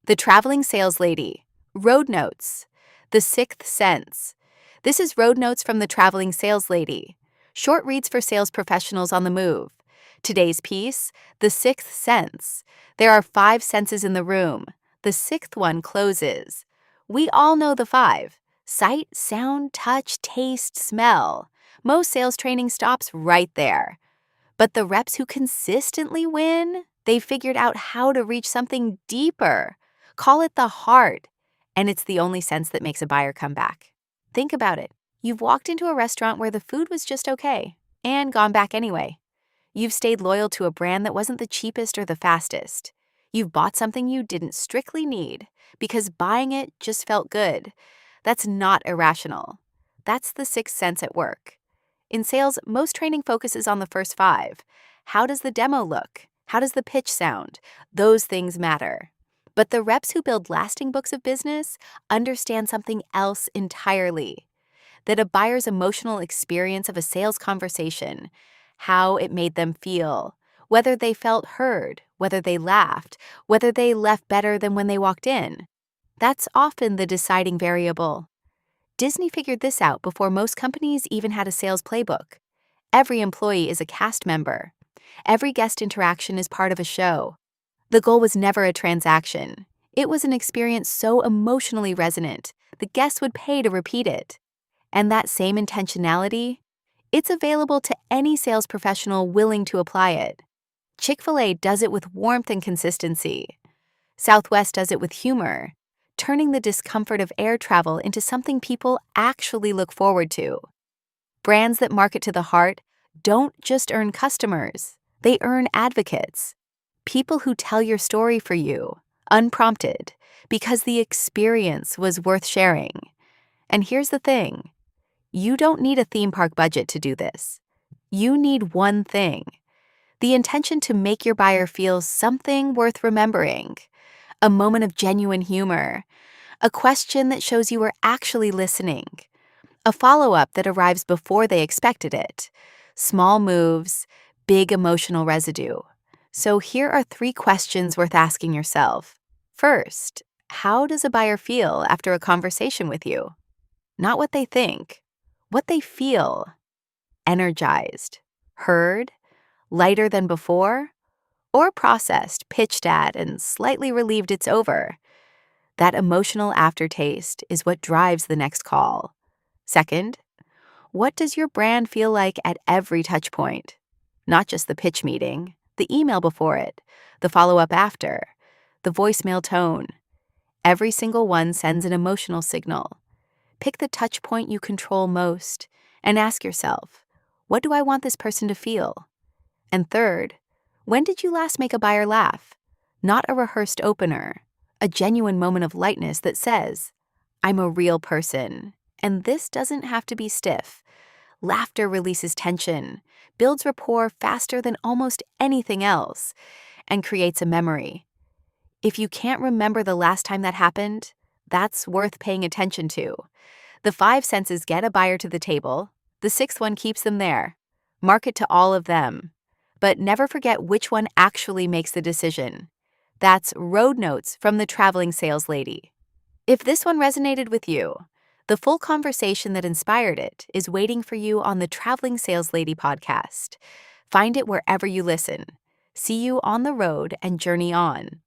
The Traveling Saleslady, Road Notes, The Sixth Sense. This is Road Notes from the Traveling Saleslady, short reads for sales professionals on the move. Today's piece, The Sixth Sense. There are 5 senses in the room. The 6th one closes. We all know the 5. Sight, sound, touch, taste, smell. Most sales training stops right there. But the reps who consistently win, they figured out how to reach something deeper. Call it the heart. And it's the only sense that makes a buyer come back. Think about it. You've walked into a restaurant where the food was just okay and gone back anyway. You've stayed loyal to a brand that wasn't the cheapest or the fastest. You've bought something you didn't strictly need because buying it just felt good. That's not irrational. That's the 6th sense at work. In sales, most training focuses on the first 5. How does the demo look? How does the pitch sound? Those things matter. But the reps who build lasting books of business understand something else entirely. That a buyer's emotional experience of a sales conversation, how it made them feel, whether they felt heard, whether they laughed, whether they left better than when they walked in. That's often the deciding variable. Disney figured this out before most companies even had a sales playbook. Every employee is a cast member. Every guest interaction is part of a show. The goal was never a transaction. It was an experience so emotionally resonant, the guests would pay to repeat it. And that same intentionality, it's available to any sales professional willing to apply it. Chick-fil-A does it with warmth and consistency. Southwest does it with humor, turning the discomfort of air travel into something people actually look forward to. Brands that market to the heart don't just earn customers, they earn advocates. People who tell your story for you, unprompted, because the experience was worth sharing. And here's the thing. You don't need a theme park budget to do this. You need one thing. The intention to make your buyer feel something worth remembering. A moment of genuine humor. A question that shows you were actually listening. A follow-up that arrives before they expected it. Small moves, big emotional residue. So here are 3 questions worth asking yourself. First, how does a buyer feel after a conversation with you? Not what they think, what they feel. Energized, heard, lighter than before, or processed, pitched at, and slightly relieved it's over. That emotional aftertaste is what drives the next call. Second, what does your brand feel like at every touch point? Not just the pitch meeting, the email before it, the follow-up after, the voicemail tone. Every single one sends an emotional signal. Pick the touch point you control most and ask yourself, what do I want this person to feel? And third, when did you last make a buyer laugh? Not a rehearsed opener, a genuine moment of lightness that says, I'm a real person, and this doesn't have to be stiff. Laughter releases tension, builds rapport faster than almost anything else, and creates a memory. If you can't remember the last time that happened, that's worth paying attention to. The 5 senses get a buyer to the table. The 6th one keeps them there. Market to all of them. But never forget which one actually makes the decision. That's Road Notes from the Traveling Saleslady. If this one resonated with you, the full conversation that inspired it is waiting for you on the Traveling Saleslady podcast. Find it wherever you listen. See you on the road and journey on.